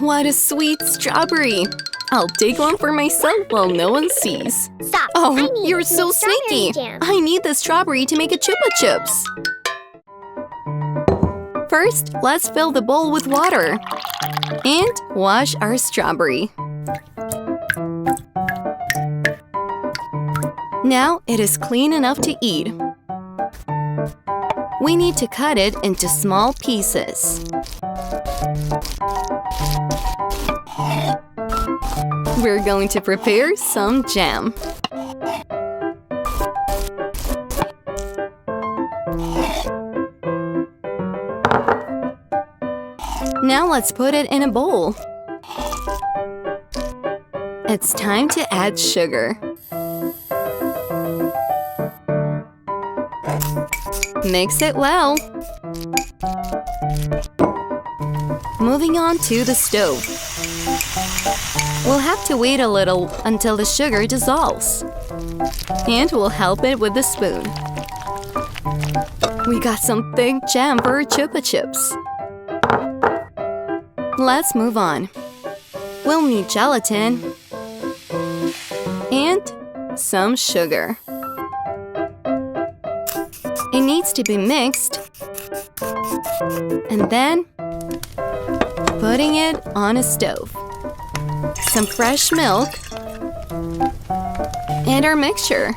What a sweet strawberry! I'll take one for myself while no one sees. Stop! Oh, you're so sneaky! Jam. I need the strawberry to make a Chupa Chups. First, let's fill the bowl with water and wash our strawberry. Now it is clean enough to eat. We need to cut it into small pieces. We're going to prepare some jam. Now let's put it in a bowl. It's time to add sugar. Mix it well. Moving on to the stove. We'll have to wait a little until the sugar dissolves. And we'll help it with the spoon. We got some thick jam for our Chupa Chups. Let's move on. We'll need gelatin and some sugar. It needs to be mixed and then putting it on a stove. Some fresh milk and our mixture.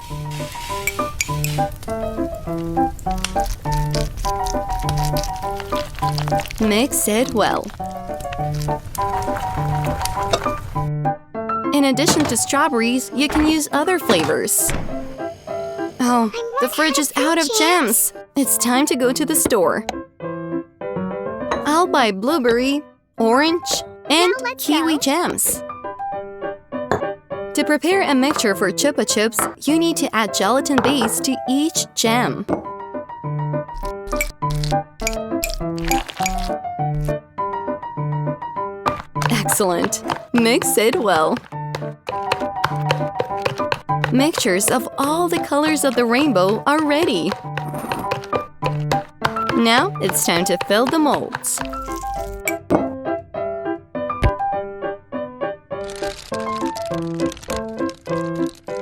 Mix it well. In addition to strawberries, you can use other flavors. Oh, the fridge is out of jams. It's time to go to the store. I'll buy blueberry, orange, and kiwi jams. To prepare a mixture for Chupa Chups, you need to add gelatin base to each jam. Excellent. Mix it well. Mixtures of all the colors of the rainbow are ready. Now it's time to fill the molds.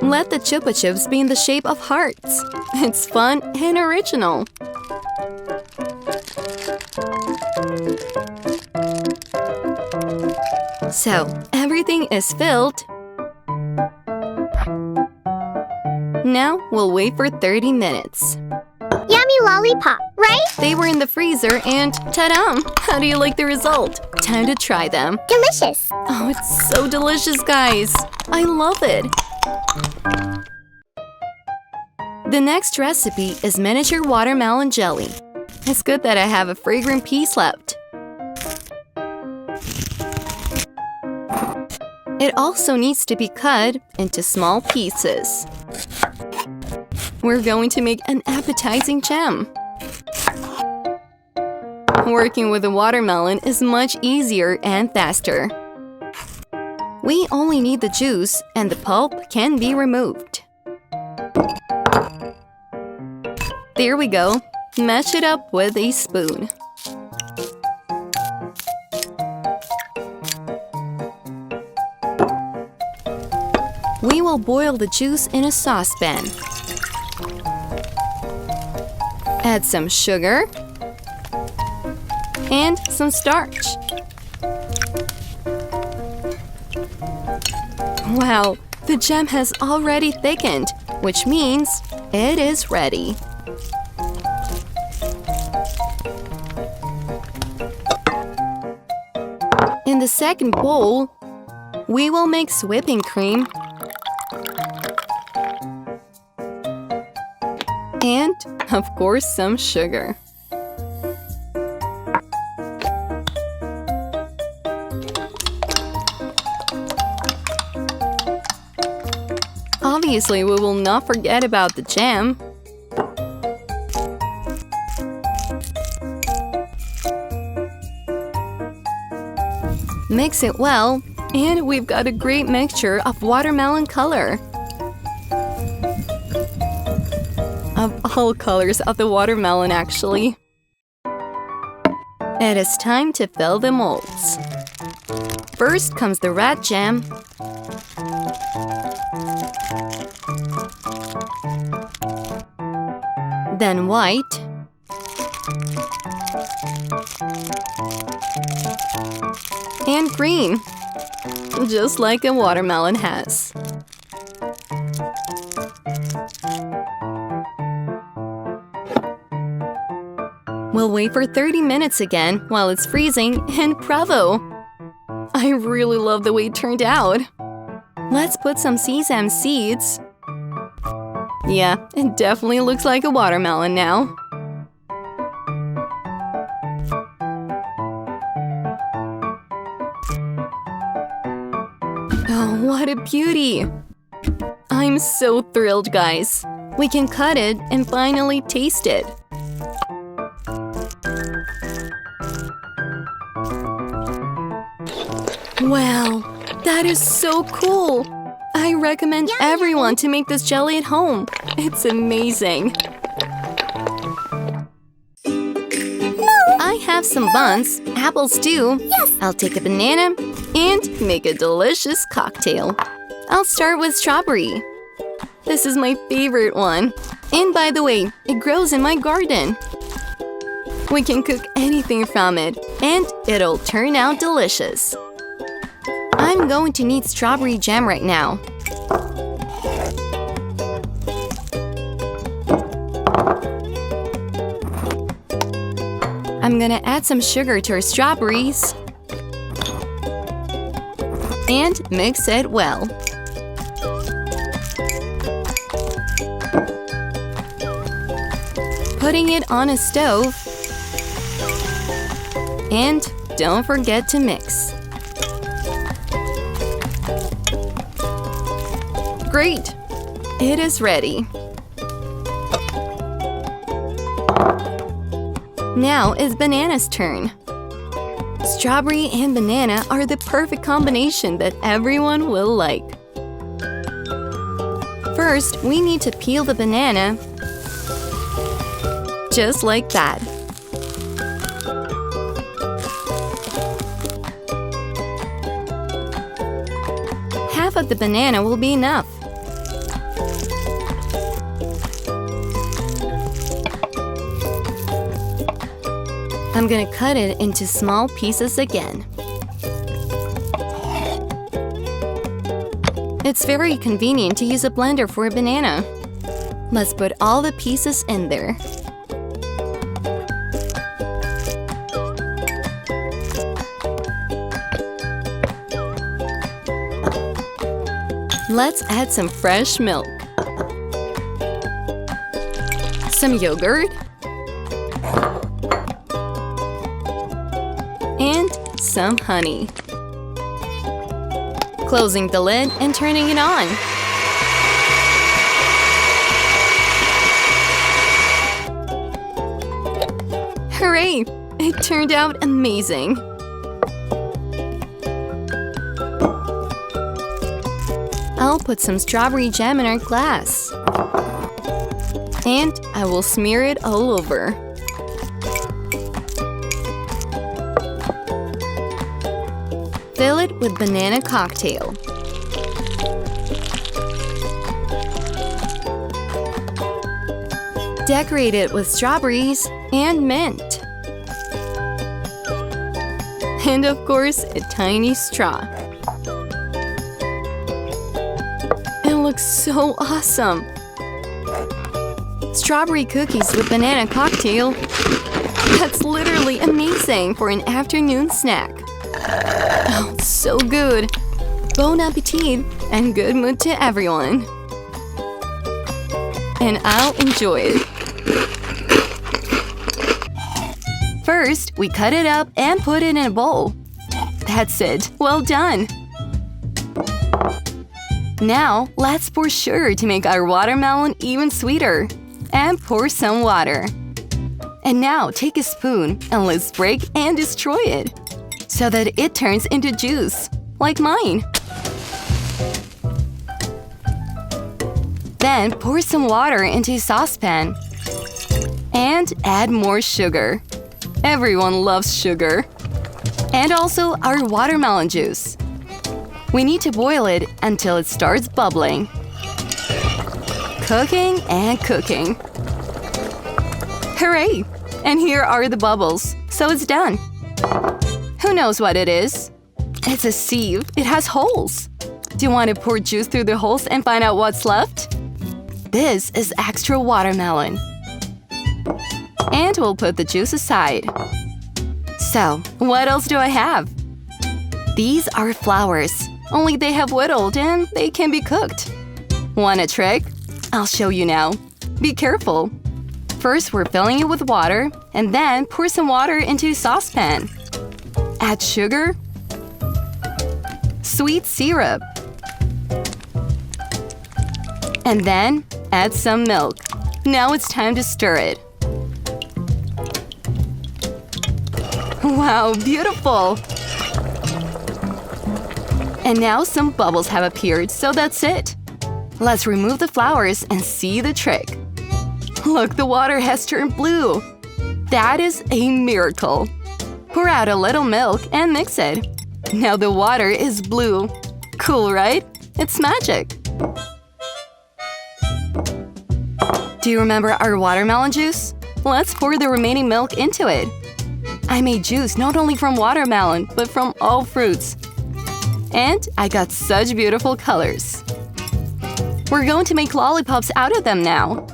Let the Chupa Chups be in the shape of hearts. It's fun and original. So, everything is filled. Now, we'll wait for 30 minutes. Yummy lollipop, right? They were in the freezer and ta-da! How do you like the result? Time to try them. Delicious. Oh, it's so delicious, guys. I love it. The next recipe is miniature watermelon jelly. It's good that I have a fragrant piece left. It also needs to be cut into small pieces. We're going to make an appetizing jam. Working with a watermelon is much easier and faster. We only need the juice and the pulp can be removed. There we go. Mash it up with a spoon. We will boil the juice in a saucepan. Add some sugar and some starch. Wow, the jam has already thickened, which means it is ready. In the second bowl, we will mix whipping cream and, of course, some sugar. Obviously, we will not forget about the jam. Mix it well, and we've got a great mixture of watermelon color. Of all colors of the watermelon, actually. It is time to fill the molds. First comes the red jam. Then white. And green, just like a watermelon has. We'll wait for 30 minutes again while it's freezing, and bravo! I really love the way it turned out. Let's put some sesame seeds. Yeah, it definitely looks like a watermelon now. Oh, what a beauty! I'm so thrilled, guys. We can cut it and finally taste it. Wow, that is so cool! I recommend everyone to make this jelly at home. It's amazing. I have some buns, apples too. I'll take a banana and make a delicious cocktail. I'll start with strawberry. This is my favorite one. And by the way, it grows in my garden. We can cook anything from it, and it'll turn out delicious. I'm going to need strawberry jam right now. I'm gonna add some sugar to our strawberries and mix it well. Putting it on a stove, and don't forget to mix. Great! It is ready. Now it's banana's turn. Strawberry and banana are the perfect combination that everyone will like. First, we need to peel the banana, just like that. Half of the banana will be enough. I'm gonna cut it into small pieces again. It's very convenient to use a blender for a banana. Let's put all the pieces in there. Let's add some fresh milk, some yogurt, and some honey. Closing the lid and turning it on. Hooray! It turned out amazing. I'll put some strawberry jam in our glass. And I will smear it all over. Fill it with banana cocktail. Decorate it with strawberries and mint. And of course, a tiny straw. It looks so awesome! Strawberry cookies with banana cocktail. That's literally amazing for an afternoon snack. Oh, so good! Bon appetit and good mood to everyone. And I'll enjoy it. First, we cut it up and put it in a bowl. That's it. Well done! Now, let's pour sugar to make our watermelon even sweeter. And pour some water. And now, take a spoon and let's break and destroy it, so that it turns into juice, like mine. Then, pour some water into a saucepan. And add more sugar. Everyone loves sugar. And also our watermelon juice. We need to boil it until it starts bubbling. Cooking and cooking. Hooray! And here are the bubbles, so it's done. Who knows what it is? It's a sieve. It has holes. Do you want to pour juice through the holes and find out what's left? This is extra watermelon. And we'll put the juice aside. So, what else do I have? These are flowers, only they have whittled and they can be cooked. Want a trick? I'll show you now. Be careful. First, we're filling it with water, and then pour some water into a saucepan. Add sugar, sweet syrup, and then add some milk. Now it's time to stir it. Wow, beautiful! And now some bubbles have appeared, so that's it. Let's remove the flowers and see the trick. Look, the water has turned blue. That is a miracle. Pour out a little milk and mix it. Now the water is blue. Cool, right? It's magic. Do you remember our watermelon juice? Let's pour the remaining milk into it. I made juice not only from watermelon, but from all fruits. And I got such beautiful colors. We're going to make lollipops out of them now.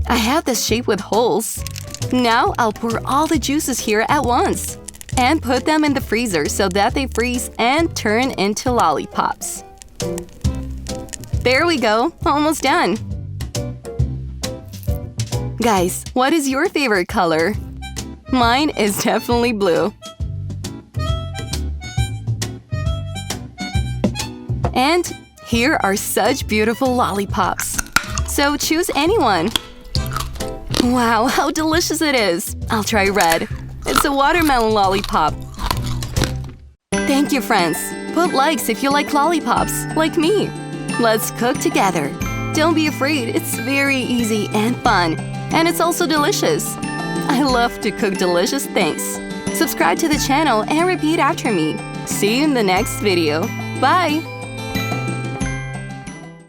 I have this shape with holes. Now I'll pour all the juices here at once. And put them in the freezer so that they freeze and turn into lollipops. There we go, almost done. Guys, what is your favorite color? Mine is definitely blue. And here are such beautiful lollipops. So choose anyone. Wow, how delicious it is! I'll try red. It's a watermelon lollipop. Thank you, friends. Put likes if you like lollipops, like me. Let's cook together. Don't be afraid, it's very easy and fun. And it's also delicious. I love to cook delicious things. Subscribe to the channel and repeat after me. See you in the next video. Bye!